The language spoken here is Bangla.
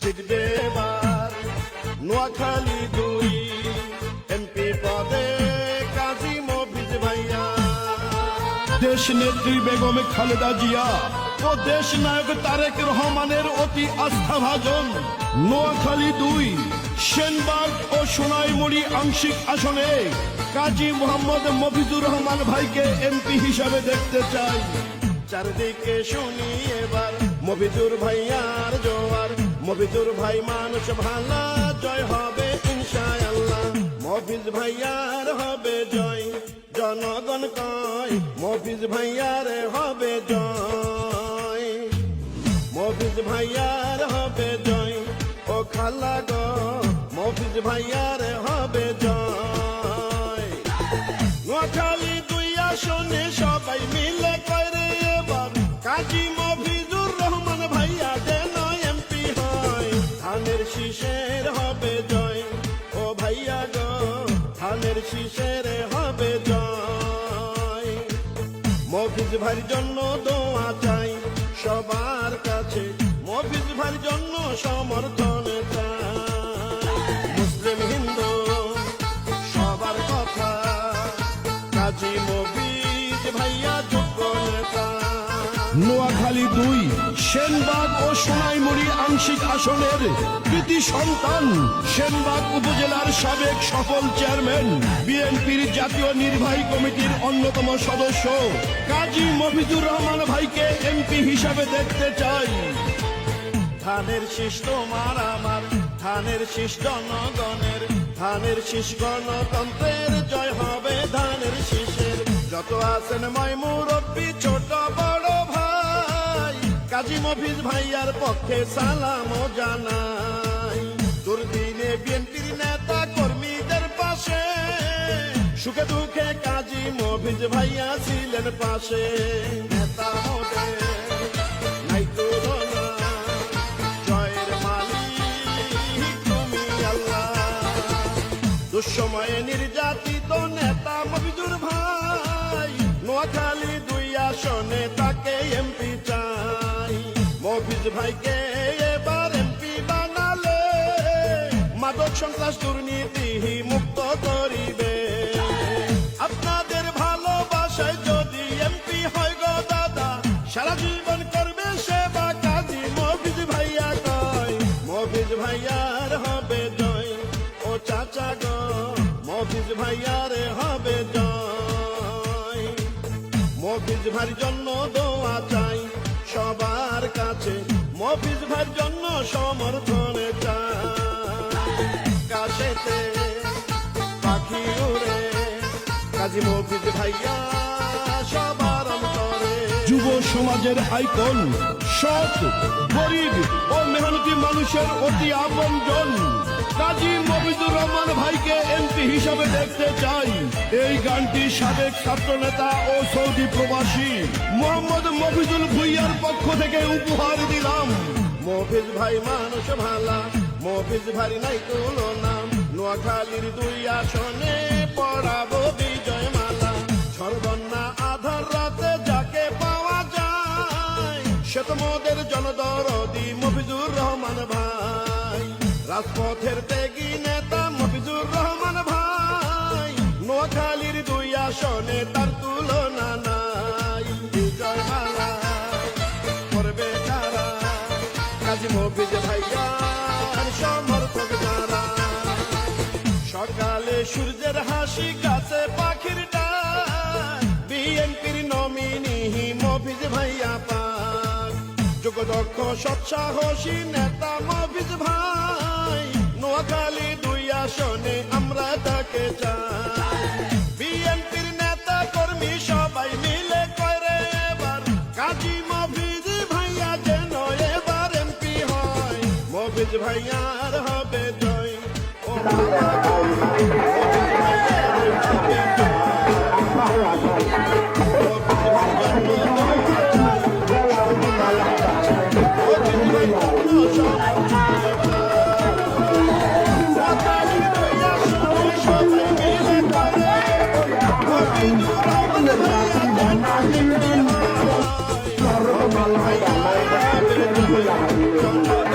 ছিটবে এবার নোয়াখালী 2 এমপি পদে কাজী মফিজ ভাইয়া। দেশ নেত্রী বেগম খালেদা জিয়া ও দেশ নায়ক তারেক রহমানের অতি আস্থাভাজন নোয়াখালী 2 সেনবাগ ও সোনাইমুড়ি আংশিক আসনে কাজী মোহাম্মদ মফিজুর রহমান ভাইকে এমপি হিসাবে দেখতে চাই। চারদিকে শুনি এবার মফিজুর ভাইয়ার জোয়ার, মফিজুর ভাই মানুষ ভালা, জয় হবে ইনশাআল্লাহ। মফিজ ভাইয়ার হবে জয়, জনগণ কয় মফিজ ভাইয়ার হবে জয়, মফিজ ভাইয়ার হবে জয়। ও খালা গো মফিজ ভাইয়ার হবে জয়। নোয়াখালী 2 আসনে সবাই মিলে করে এবার কাজী মফিজুর রহমান ভাইয়া যেন এমপি হয়। ধানের শীষের হবে জয়, ও ভাইয়া গো ধানের শীষের হবে জয়। মফিজ ভাইয়ের জন্য দোয়া চাই সবার কাছে, মফিজ ভাইয়ের জন্য সমর্থন চাই। মুসলিম হিন্দু সবার কথা কাজী মফিজ ভাইয়া যোগ্য নেতা। নোয়াখালী 2 সেনবাগ ও সোনাইমুড়ি আংশিক আসনের কৃতি সন্তান, সেনবাগ উপজেলার সাবেক সফল চেয়ারম্যান, বিএনপির জাতীয় নির্বাহী কমিটির অন্যতম সদস্য কাজী মফিজুর রহমান ভাইকে এমপি হিসাবে দেখতে চাই। ধানের শীষ তোমার আমার, ধানের শীষ জনগণের, ধানের শীষ গণতন্ত্রের, জয় হবে ধানের শীষের। যত আছেন ময় মুরব্বী ছোট বড় ভাই, কাজী মফিজ ভাইয়ার পক্ষে সালাম জানাই। দুর্দিনে বিএনপির নেতা কর্মীদের পাশে, সুখে দুঃখে কাজী মফিজ ভাইয়া ছিলেন পাশে। নেতা মোদের নাই তুলনা, জয়ের মালিক তুমি আল্লাহ। দুঃসময়ে নির্যাতিত নেতা মফিজুর ভাই, নোয়াখালী 2 আসনে তাকে এমপি চাই। মফিজ ভাইকে এবার এমপি বানালে মাদক সন্ত্রাস দুর্নীতি মুক্ত করিবে। আপনাদের ভালোবাসায় যদি এমপি হয় গো দাদা, সারা জীবন করবে সেবা কাজী মফিজ ভাইয়া কয়। মফিজ ভাইয়ার হবে জয়, ও চাচা গো মফিজ ভাইয়ার হবে জয়। মফিজ ভাইয়ের জন্য দোয়া চাই সবার কাছে, মফিজ ভাইয়ের জন্য সমর্থন চাই। কাশেতে পাখি উড়ে কাজী মফিজ ভাইয়া সবার অন্তরে। যুব সমাজের আইকন, সৎ গরিব ও মেহনতি মানুষের অতি আপনজন কাজী মফিজুর রহমান ভাইকে এমপি হিসাবে দেখতে চাই। এই গানটি সাবেক ছাত্রনেতা ও সৌদি প্রবাসী মোহাম্মদ মফিজুল ভুইয়ার পক্ষ থেকে উপহার দিলাম। মফিজ ভাই মানুষ ভালা, মফিজ ভাই নাই তুলনা। নোয়াখালীর 2 আসনে পড়াবো বিজয় মালা। সর্বন্যা আধার রাতে যাকে পাওয়া যায়, সে তো মোদের জনদরদি মফিজুর রহমান ভাই। রাজপথের ত্যাগী নেতা মফিজুর রহমান ভাই, নোয়াখালীর 2 আসনে তার তুলনা নাই। বিজয় মালা করবে যারা কাজী মফিজ ভাইয়ার সমর্থক যারা। সকালে সূর্যের হাসি, গাছে পাখির ডাক, বিএনপির নমিনি মফিজ ভাইয়া পাক। যোগ্য দক্ষ সৎসাহসী নেতা মফিজ ভাই, নোয়াখালী 2 আসনে আমরা তাকে চাই। বিএনপির নেতা কর্মী সবাই মিলে করে এবার কাজী মফিজ ভাইয়া যেন এবার এমপি হয়। মফিজ ভাইয়ার হবে জয়, ও Sorry,